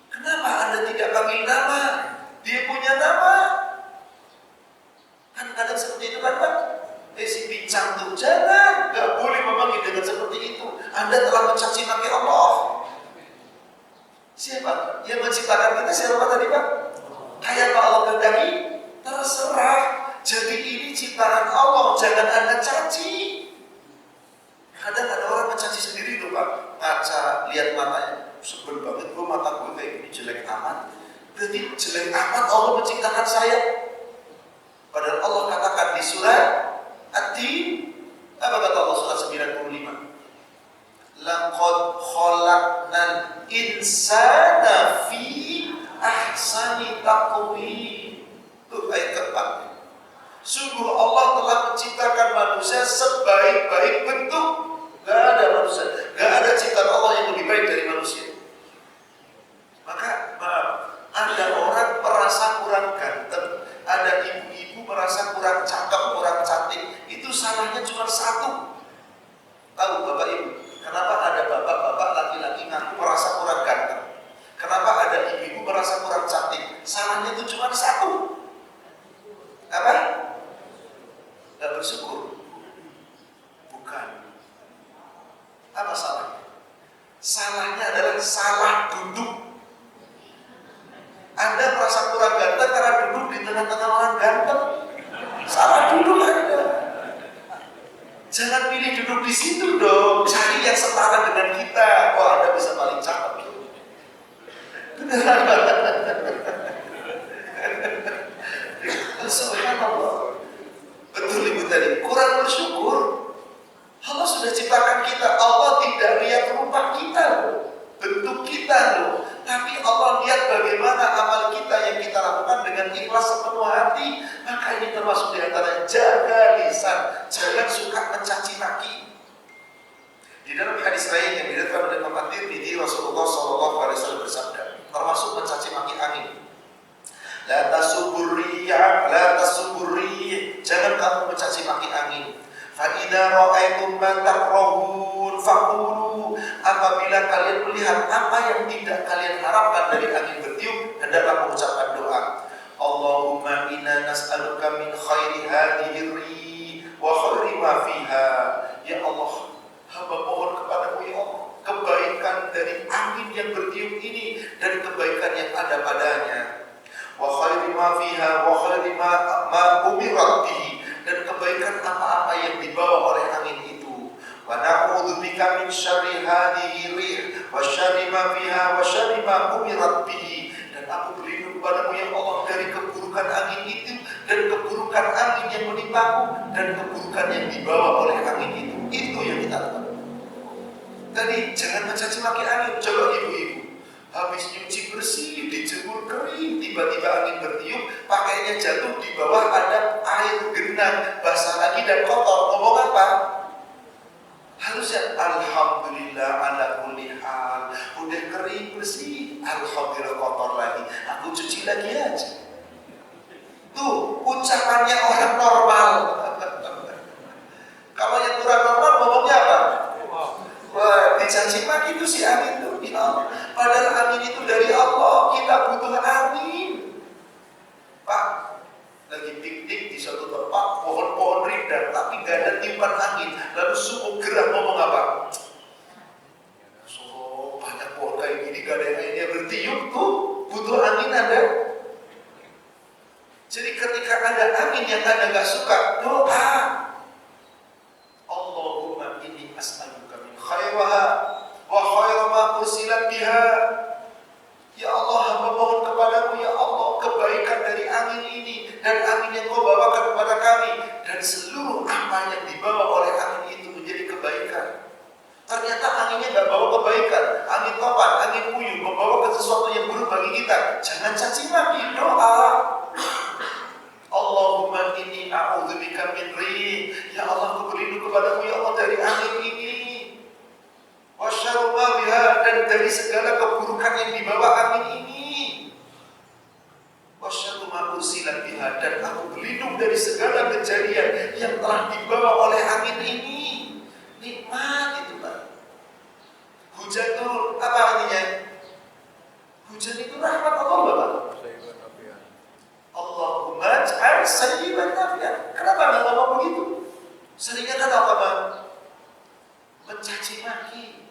Kenapa Anda tidak panggil nama? Dia punya nama. Kan kadang seperti itu kan Pak? pincang tuh. Jangan, nggak boleh memanggil dengan seperti itu. Anda telah mencaci maki Allah. Siapa? Yang menciptakan kita siapa tadi Pak? Kayak Pak Allah kehendaki, terserah. Jadi ini ciptaan Allah, jangan Anda caci. Kadang ada orang mencaci sendiri tuh Pak. Ngaca, lihat matanya, sebel banget, mata gue kayak gini jelek amat. Berarti jelek amat Allah menciptakan saya. Padahal Allah katakan di surat At-Tin, apa kata Allah surat 95? Laqad khalaqnal insana fi ahsani taqwim. Itu ayat keempat. Sungguh Allah telah menciptakan manusia sebaik-baik bentuk. Gak ada manusia, gak ada ciptaan Allah yang lebih baik dari manusia. Maka maaf, ada orang merasa kurang ganteng, ada ibu-ibu merasa kurang cakep, kurang cantik. Itu salahnya cuma satu. Tahu Bapak Ibu? Kenapa ada bapak-bapak laki-laki ngaku merasa kurang ganteng? Kenapa ada ibu-ibu merasa kurang cantik? Salahnya itu cuma satu. Apa? Gak bersyukur? Bukan. Apa salahnya? Salahnya adalah salah duduk. Anda merasa kurang ganteng karena duduk di tengah-tengah orang ganteng. Salah duduk Anda. Jangan pilih duduk di situ dong. Cari yang setara dengan kita. Oh, Anda bisa paling cakep. Subhanallah. Betul Ibu tadi. Kurang bersyukur. Allah sudah ciptakan kita. Allah tidak lihat rupa kita loh, bentuk kita loh. Tapi Allah lihat bagaimana amal kita yang kita lakukan dengan ikhlas sepenuh hati. Maka ini termasuk di antara jaga lisan. Jangan suka mencaci maki. Di dalam hadis lain yang diriwayatkan oleh Imam At-Tirmidzi, Rasulullah SAW bersabda, termasuk mencaci maki angin. La tasubur riyah, la tasubur riyah. Jangan kamu mencaci maki angin. Fa idza ra'aitum ma takrahun faqulu. Apabila kalian melihat apa yang tidak kalian harapkan dari angin bertiup, hendaklah mengucapkan doa. Allahumma inna nas'aluka min khairi hadhihi rih wa khairi ma fiha. Ya Allah, hamba mohon kepadamu ya Allah, kebaikan dari angin yang bertiup ini dan kebaikan yang ada padanya. Wa khairi ma fiha wa khairi ma umirat bihi, dan kebaikan apa-apa yang dibawa oleh angin itu. Wa na'udzubika min syarri hadhihi rih wa syarri ma fiha wa syarri ma umirat bihi, dan aku berlindung kepadamu ya Allah dari keburukan angin itu dan keburukan angin yang menimpaku dan keburukan yang dibawa oleh angin itu. Itu yang kita lakukan. Tadi jangan mencaci maki angin. Coba ibu-ibu habis nyuci bersih, dijemur kering, tiba-tiba angin bertiup, pakainya jatuh, di bawah ada air genang, basah lagi dan kotor. Ngomong apa? Harusnya alhamdulillah ala kulli hal. Udah kering bersih, alhamdulillah kotor lagi, aku cuci lagi aja. Tuh ucapannya orang normal. Kalau yang kurang normal ngomongnya apa? Wah, dicaci maki itu si angin tuh. Ya, padahal angin itu dari Allah. Kita butuh angin. Pak, lagi piknik di suatu tempat, pohon-pohon rindang, tapi gak ada tiupan angin. Lalu suku gerah ngomong apa? So, banyak pohon kayak gini, gak ada yang lainnya bertiup tuh. Butuh angin ada. Jadi ketika ada angin yang Anda gak suka, doa. Allahumma inni as'aluka min khairaha wa khaira ma ursilat biha. Ya Allah, hamba mohon kepadamu ya Allah kebaikan dari angin ini dan angin yang kau bawakan kepada kami, dan seluruh apa yang dibawa oleh angin itu menjadi kebaikan. Ternyata anginnya gak bawa kebaikan, angin topan, angin puyuh membawa ke sesuatu yang buruk bagi kita. Jangan caci maki, doa. Allahumma inni a'udzubika min rih. Ya Allah, aku berlindung kepadamu ya Allah dari angin ini. Wa syarri ma biha, dan dari segala keburukan yang dibawa angin ini. Wa syarri ma ursilat biha, dan aku berlindung dari segala kejadian yang telah dibawa oleh angin ini. Nikmat itu Pak. Hujan turun, apa artinya? Hujan itu rahmat Allah Bapak. Allahumma ij'al sayyiban nafi'an. Kenapa nggak ngomong begitu? Seringnya kan apa Bang? Mencaci maki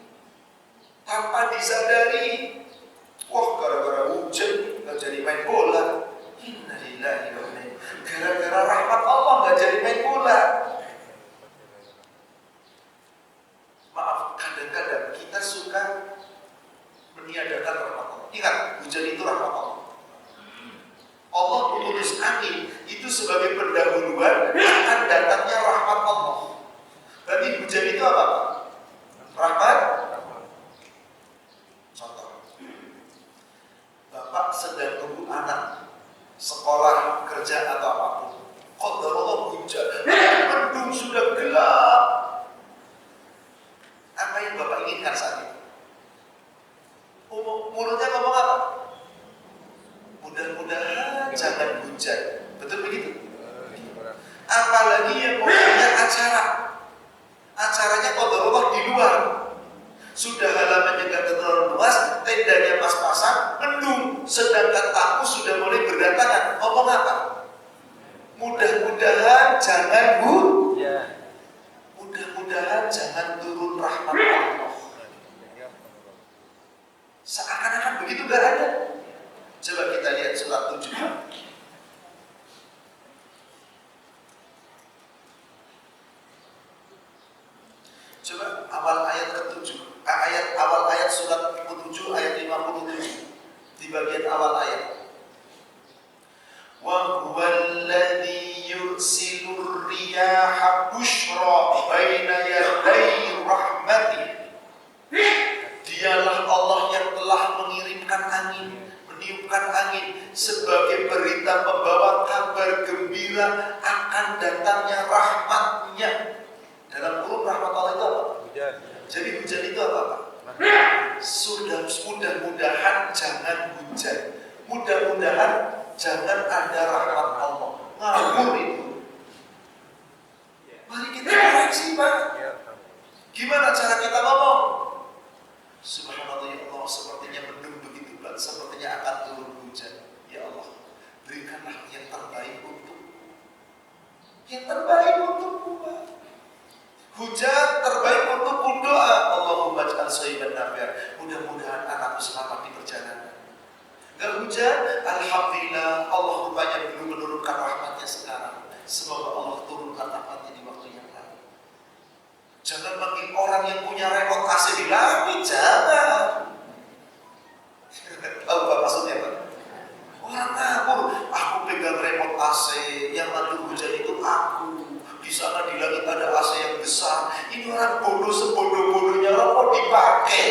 tanpa disadari. Wah, gara-gara hujan nggak jadi main bola. Innalillahi wa inna ilaihi raji'un. Gara-gara rahmat Allah nggak jadi main bola. Maaf, kadang-kadang kita suka meniadakan rahmat Allah. Ingat, hujan itu rahmat Allah. Allah mengutus angin itu sebagai pendahuluan akan datangnya rahmat Allah. Berarti hujan itu apa? Rahmat. Contoh, Bapak sedang tunggu anak sekolah, kerja atau apapun. Qadarullah hujan, mendung sudah gelap. Apa yang Bapak inginkan saat itu? Mulutnya ngomong apa? Mudah-mudahan jangan hujan. Betul begitu? Apalagi yang punya acara. Acaranya qadarullah di luar. Sudah halamannya gak terlalu luas, tendanya pas-pasan, mendung. Sedangkan tamu sudah mulai berdatangan. Ngomong apa? Mudah-mudahan jangan hujan. Mudah-mudahan jangan turun rahmat Allah. Seakan-akan begitu gak ada. Coba kita lihat surat 7. Coba awal ayat ke-7. Awal ayat surat 7 ayat 57. Di bagian awal ayat. Wa huwallazi yursilur riyaha busyra baina yaday rahmati. Dialah Allah yang telah mengirimkan angin, meniupkan angin sebagai berita membawa kabar gembira akan datangnya rahmatnya. Dalam kurung rahmat Allah itu apa? Hujan. Jadi hujan itu apa? Sudah mudah-mudahan jangan hujan. Mudah-mudahan jangan ada rahmat Allah. Ngawur itu. Mari kita koreksi Pak. Gimana cara kita ngomong? Subhanallah ya Allah, sepertinya mendung begitu berat, sepertinya akan turun hujan. Ya Allah, berikanlah yang terbaik untukku Pak. Hujan terbaik untukku, doa Allahumma ij'al shayban nafi'an. Mudah-mudahan anakku selamat di perjalanan. Gak hujan, alhamdulillah Allah rupanya belum menurunkan rahmatnya sekarang. Semoga Allah turunkan rahmatnya di waktu yang lalu. Jangan panggil orang yang punya remote AC di langit, jangan. Tahu apa maksudnya Pak? Orang ngabur, aku pegang remote AC, yang lalu hujan itu aku. Di sana di langit ada AC yang besar. Ini orang bodoh sebodoh-bodohnya, orang mau dipakai.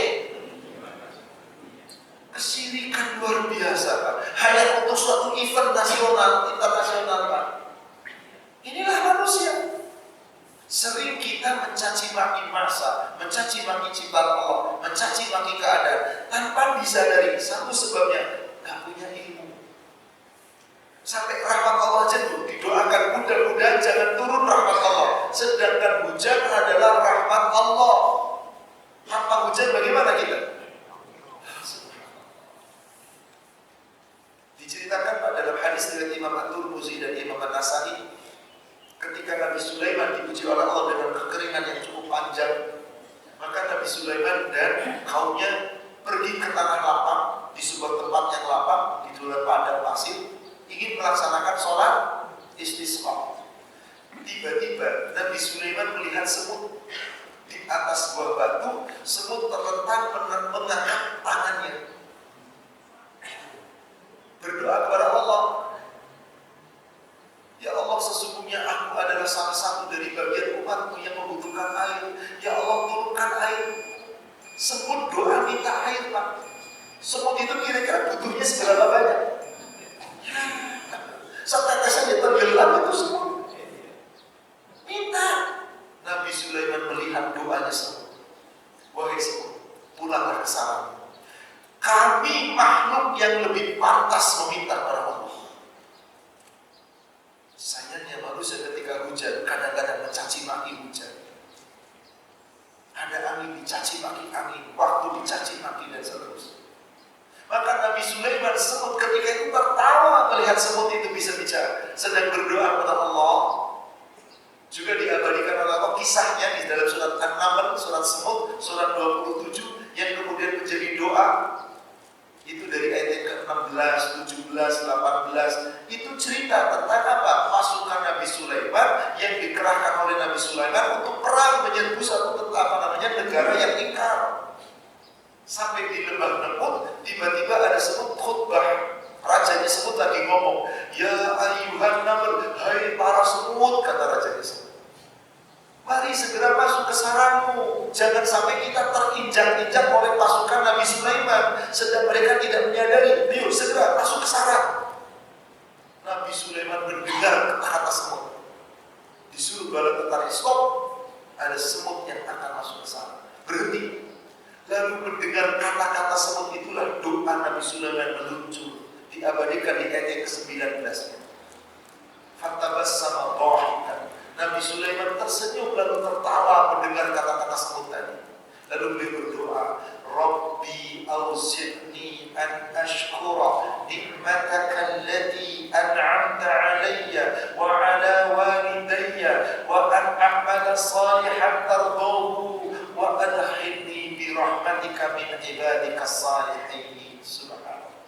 Kesirikan luar biasa Pak. Hanya untuk suatu event nasional, internasional Pak. Inilah manusia. Sering kita mencaci maki masa, mencaci maki ciptaan Allah, mencaci maki keadaan tanpa disadari satu sebabnya gak punya ilmu. Sampai rahmat Allah aja tuh didoakan mudah-mudahan jangan turun rahmat Allah. Sedangkan hujan adalah rahmat Allah. Tanpa hujan bagaimana kita? Diceritakan Pak dalam hadis dari Imam At-Tirmidzi dan Imam An-Nasa'i, ketika Nabi Sulaiman dipuji oleh Allah dengan kekeringan yang cukup panjang, maka Nabi Sulaiman dan kaumnya pergi ke tanah lapang, di sebuah tempat yang lapang, di dalam padang pasir, ingin melaksanakan sholat istisqa. Tiba-tiba Nabi Sulaiman melihat semut di atas sebuah batu, semut terlentang mengangkat tangannya, berdoa kepada Allah. Ya Allah, sesungguhnya aku adalah salah satu dari bagian umatmu yang membutuhkan air. Ya Allah, turunkan air. Semut doa minta air Pak. Semut itu kira-kira butuhnya seberapa banyak? Setetesan tenggelam itu semut. Minta. Nabi Sulaiman melihat doanya semut. Wahai semut, pulanglah ke sarangmu. Kami makhluk yang lebih pantas meminta kepada Allah. Sayangnya manusia ketika hujan kadang-kadang mencaci maki hujan. Ada angin dicaci maki angin, waktu dicaci maki dan seterusnya. Maka Nabi Sulaiman semut ketika itu tertawa melihat semut itu bisa bicara, sedang berdoa kepada Allah. Juga diabadikan oleh dikerahkan oleh Nabi Sulaiman untuk perang menyerbu satu negara yang ingkar. Sampai di lembah Nemut, tiba-tiba ada semut khutbah. Rajanya semut lagi ngomong, ya ayuhan naml, hai para semut, kata rajanya semut. Mari segera masuk ke sarangmu. Jangan sampai kita terinjak-injak oleh pasukan Nabi Sulaiman sedang mereka tidak menyadari. Ayo segera masuk ke sarang. Nabi Sulaiman mendengar kata semut. Disuruh bala tentara stop. Ada semut yang akan masuk ke sarang. Berhenti. Lalu mendengar kata-kata semut itulah doa Nabi Sulaiman meluncur. Diabadikan di ayat ke-19-nya. Fatabassama dhahikan. Nabi Sulaiman tersenyum lalu tertawa mendengar kata-kata semut tadi. Lalu beliau berdoa, Rabbi awzi'ni an ashkura ni'mataka allati an'amta alayya wa ala walidayya wa an a'mala salihan tardahu wa adkhilni bi rahmatika min ibadika salihin. Subhanallah.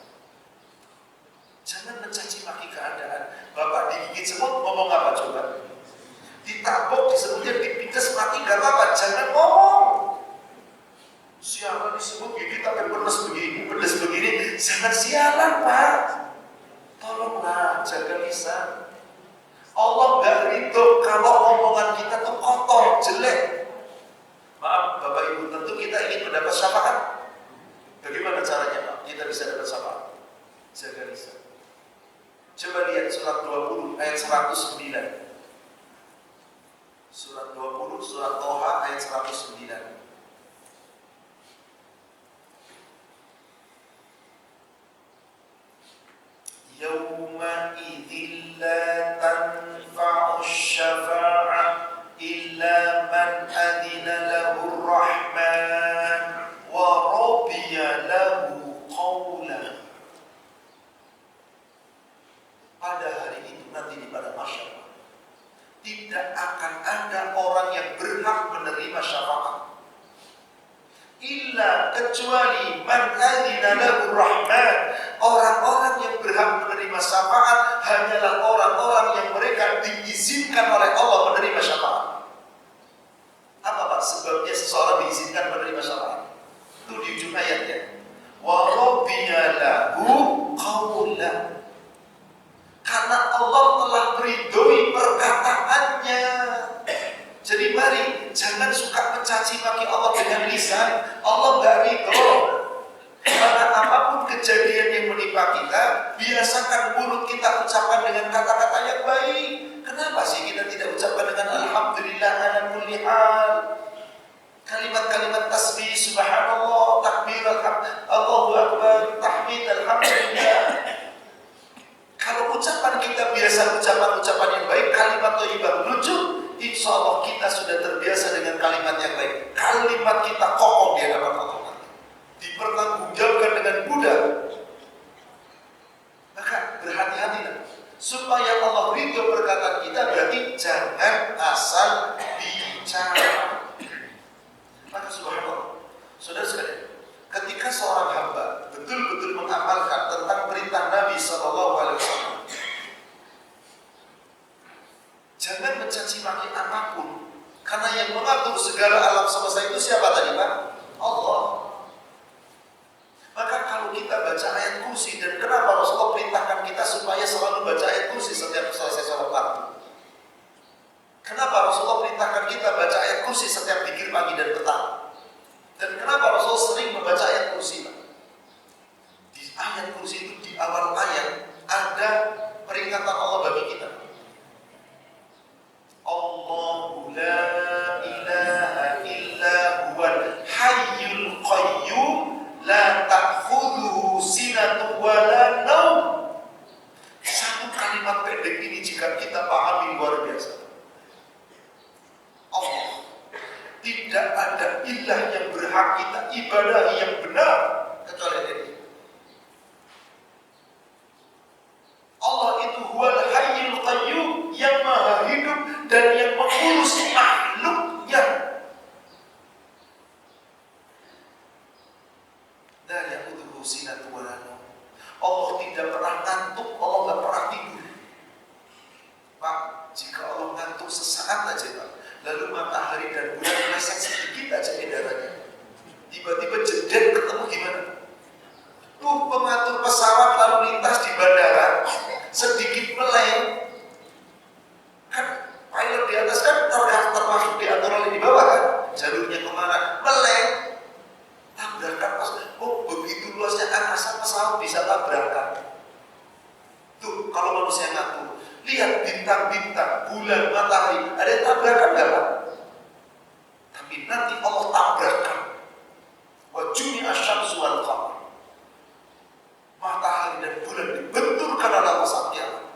Jangan mencaci maki keadaan. Bapak digigit semut ngomong apa coba? Ditabok, disebutnya dipites mati gak apa-apa, jangan ngomong. Sialan disebut gigi tapi pedes begini, jangan sialan Pak. Tolonglah jaga lisan. Allah gak ridho kalau omongan kita tuh kotor, jelek. Maaf Bapak Ibu, tentu kita ingin mendapat syafaat. Bagaimana caranya Pak? Kita bisa dapat syafaat. Jaga lisan. Coba lihat surat 20 ayat 109. Surat 20, surat Toha ayat 109. Yawma idzin la tanfa'u syafa'ah illa man adina lahu rahman wa radiya lahu qawla. Pada hari itu nanti di pada masyarakat tidak akan ada orang yang berhak menerima syafaat illa kecuali man adzina lahu rahman. Orang-orang yang berhak menerima syafaat hanyalah orang-orang yang mereka diizinkan oleh Allah menerima syafaat. Apa Pak sebabnya seseorang diizinkan menerima syafaat? Itu di ujung ayatnya. Wa radiya lahu qawla. Karena Allah telah meridhoi perkataannya. Jadi mari jangan suka mencaci maki Allah dengan lisan. Allah gak ridho. Karena apapun kejadian yang menimpa kita, biasakan mulut kita ucapkan dengan kata-kata yang baik. Kenapa sih kita tidak ucapkan dengan alhamdulillah ala kulli hal? Kalimat-kalimat tasbih, subhanallah, takbir, Allahu akbar, tahmid, alhamdulillah. Kalau ucapan kita biasa ucapan-ucapan yang baik, kalimat thayyibah lucu, insya Allah kita sudah terbiasa dengan kalimat yang baik. Kalimat kita kokoh di hadapan Allah. Dipertanggungjawabkan dengan mudah. Maka berhati-hatilah. Supaya Allah ridho perkataan kita, berarti jangan asal bicara. Maka subhanallah, saudara sekalian, ketika seorang hamba betul-betul mengamalkan tentang perintah Nabi SAW, jangan mencaci maki apapun, karena yang mengatur segala alam semesta itu siapa tadi Pak? Allah. Maka kalau kita baca ayat kursi, dan kenapa Rasulullah perintahkan kita supaya selalu baca ayat kursi setiap selesai sholat fardu? Kenapa Rasulullah perintahkan kita baca ayat kursi setiap zikir pagi dan petang? Dan kenapa Rasulullah sering membaca ayat kursi? Di ayat kursi itu di awal ayat ada peringatan Allah bagi kita. Allahu la ilaha illa huwal hayyul qayyum la ta'khudhuhu sinatun wa la naum. Satu kalimat pendek ini jika kita pahami luar biasa. Allah, tidak ada ilah yang berhak kita ibadah yang benar kecuali ini. Allah itu huwal hayyul qayyum, yang maha hidup dan yang mengurus makhluknya. La ya'khudhuhu sinatun wa la naum. Allah tidak pernah ngantuk, Allah tidak pernah tidur. Pak, jika Jika Allah ngantuk sesaat aja Pak, lalu matahari dan bulan meleset sedikit aja edarannya, tiba-tiba jeder ketemu gimana? Tuh pengatur pesawat lalu lintas di bandara sedikit meleng, kan pilot di atas kan termasuk diatur oleh di bawah kan, jalurnya kemana, meleng, tabrakan pas, begitu luasnya angkasa pesawat bisa tabrakan. Tuh kalau manusia ngatur, lihat bintang-bintang, bulan, matahari, ada yang tabrakan nggak Pak? Tapi nanti Allah tabrakan. Wa jumi'a syamsu wal qamar. Matahari dan bulan dibenturkan dalam masa kiamat.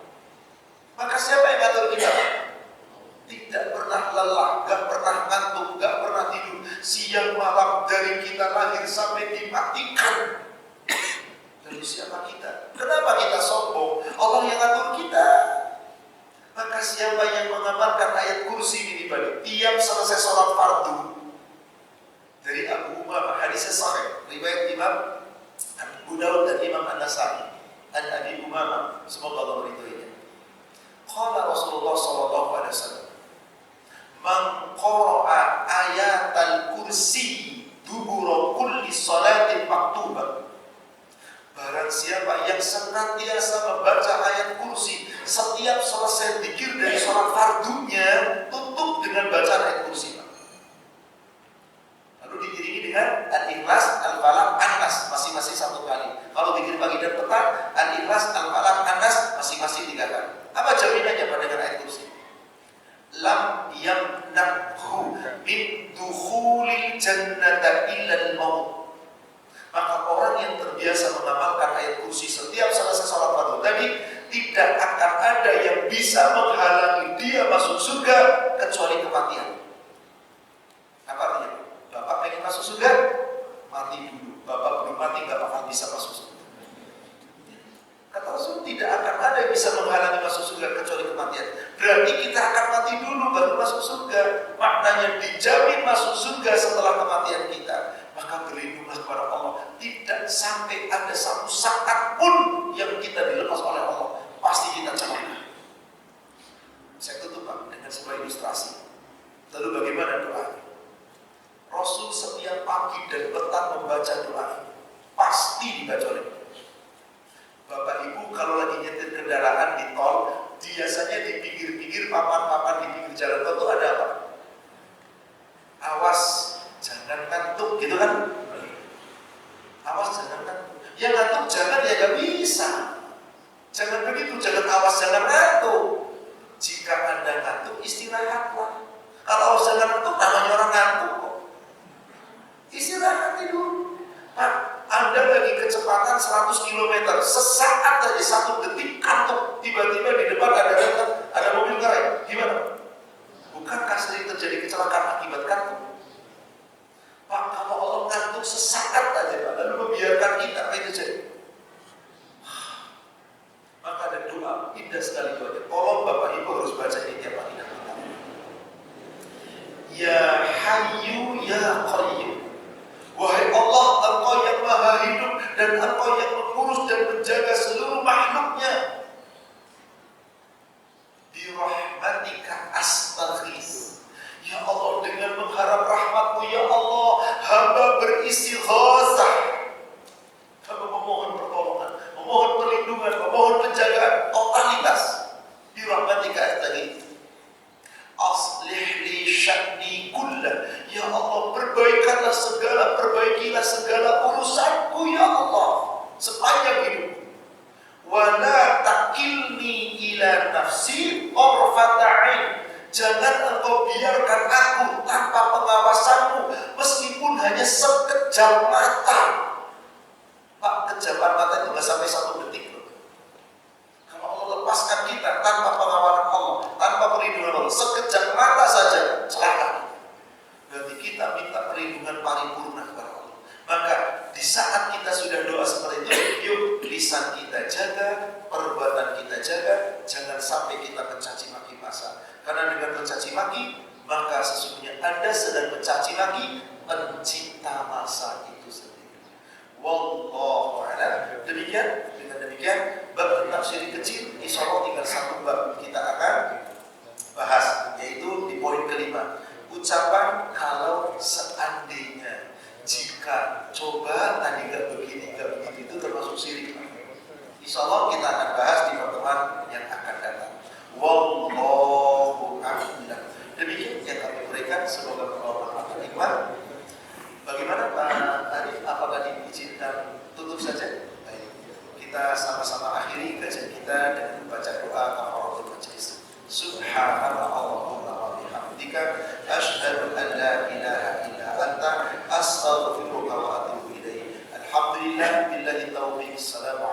Maka siapa yang ngatur kita? Tidak pernah lelah, gak pernah ngantuk, gak pernah tidur. Siang malam dari kita lahir sampai dimatikan. Lalu siapa kita? Kenapa kita sombong? Allah yang ngatur kita. Maka siapa yang mengamalkan ayat kursi ini pada tiap selesai sholat fardu, dari Abu Umamah, hadisnya sahih, riwayat Imam Abu Dawud dan Imam An-Nasai, an Abi Umamah, semoga Allah meridhoinya. Qala Rasulullah sallallahu alaihi wasallam, "Man qara'a ayatal kursi dubura kulli salatin maktubah." Barang siapa yang senantiasa membaca ayat kursi setiap selesai zikir dari sholat fardunya, tutup dengan bacaan ayat kursi. Lalu diiringi dengan Al-Ikhlas, Al-Falaq, An-Nas masing-masing satu kali. Kalau zikir pagi dan petang, Al-Ikhlas, Al-Falaq, An-Nas masing-masing 3 kali. Apa jaminannya pada dengan ayat kursi? Lam yamna'hu min dukhulil jannata illa al-maut. Maka orang yang terbiasa mengamalkan ayat kursi setiap selesai sholat fardu tadi, tidak akan ada yang bisa menghalangi dia masuk surga kecuali kematian. Apa artinya? Bapak pengen masuk surga? Mati dulu. Bapak belum mati gak bakal bisa masuk surga. Kata Rasul, tidak akan ada yang bisa menghalangi masuk surga kecuali kematian. Berarti kita akan mati dulu baru masuk surga. Maknanya dijamin masuk surga setelah kematian kita. Maka berlindunglah kepada Allah. Tidak sampai ada satu saat pun yang kita dilepas oleh Allah. Pasti kita celaka. Saya tutup Pak dengan sebuah ilustrasi. Lalu bagaimana doa? Rasul setiap pagi dan petang membaca doa. Pasti dibaca oleh Bapak Ibu kalau lagi nyetir kendaraan di tol, biasanya di pinggir-pinggir papan-papan di pinggir jalan tol itu ada apa? Awas, jangan ngantuk, gitu kan? Awas jangan ngantuk. Ya ngantuk jangan, ya gak bisa. Jangan begitu, jangan awas jangan ngantuk. Jika Anda ngantuk, istirahatlah. Kalau awas jangan ngantuk, namanya orang ngantuk kok. Istirahat tidur. Pak, Anda lagi kecepatan 100 km, sesaat aja 1 detik kantuk, tiba-tiba di depan ada mobil ngerem, gimana? Bukankah sering terjadi kecelakaan akibat kantuk? Pak, kalau Allah ngantuk sesaat aja Pak, lalu membiarkan kita, apa itu jadi? Maka ada doa, indah sekali doanya. Tolong Bapak Ibu harus baca ini tiap pagi dan malam. Ya Hayyu Ya Qayyum. Wahai Allah, Engkau yang maha hidup dan Engkau yang mengurus dan menjaga seluruh makhluknya. Bi rahmatika astaghits. Ya Allah, dengan mengharap rahmat-Mu ya Allah, hamba beristighosah. Hamba memohon pertolongan, memohon perlindungan, memohon penjagaan totalitas. Bi rahmatika astaghits. Aslih li sya'ni kullah. Ya Allah, perbaikilah segala urusanku ya Allah sepanjang hidup. Wa la takilni ila nafsi tarfata 'ain. Jangan Engkau biarkan aku tanpa pengawasanmu meskipun hanya sekejap mata. Pak, kejapan mata itu nggak sampai 1 detik loh. Kalau Allah lepaskan kita tanpa pengawalan Allah, tanpa perlindungan Allah, sekejap mata saja celaka. Berarti kita minta perlindungan paripurna kepada Allah. Maka di saat kita sudah doa seperti itu, yuk lisan kita jaga, perbuatan kita jaga, jangan sampai kita mencaci maki masa. Karena dengan mencaci maki, maka sesungguhnya Anda sedang mencaci maki pencipta masa itu sendiri. Wallahu a'lam. Demikian, dengan demikian bab tentang syirik kecil, insya Allah tinggal 1 bab kita akan ucapan kalau seandainya, jika, coba, tadi gak begini, gak begitu, itu termasuk syirik. Insya Allah kita akan bahas di pertemuan yang akan datang. Wallahu a'lam. Demikian yang kami berikan, semoga bermanfaat dan hikmah. Bagaimana Pak Arif? Apakah diizinkan tutup saja? Baik. Kita sama-sama akhiri kajian kita dengan membaca doa kafaratul majelis. Subhanallah Allahumma wa bihamdika asyhadu an la ilaha illa anta astaghfiruka wa atubu ilaik. Alhamdulillah billahi taufiq. Assalamualaikum.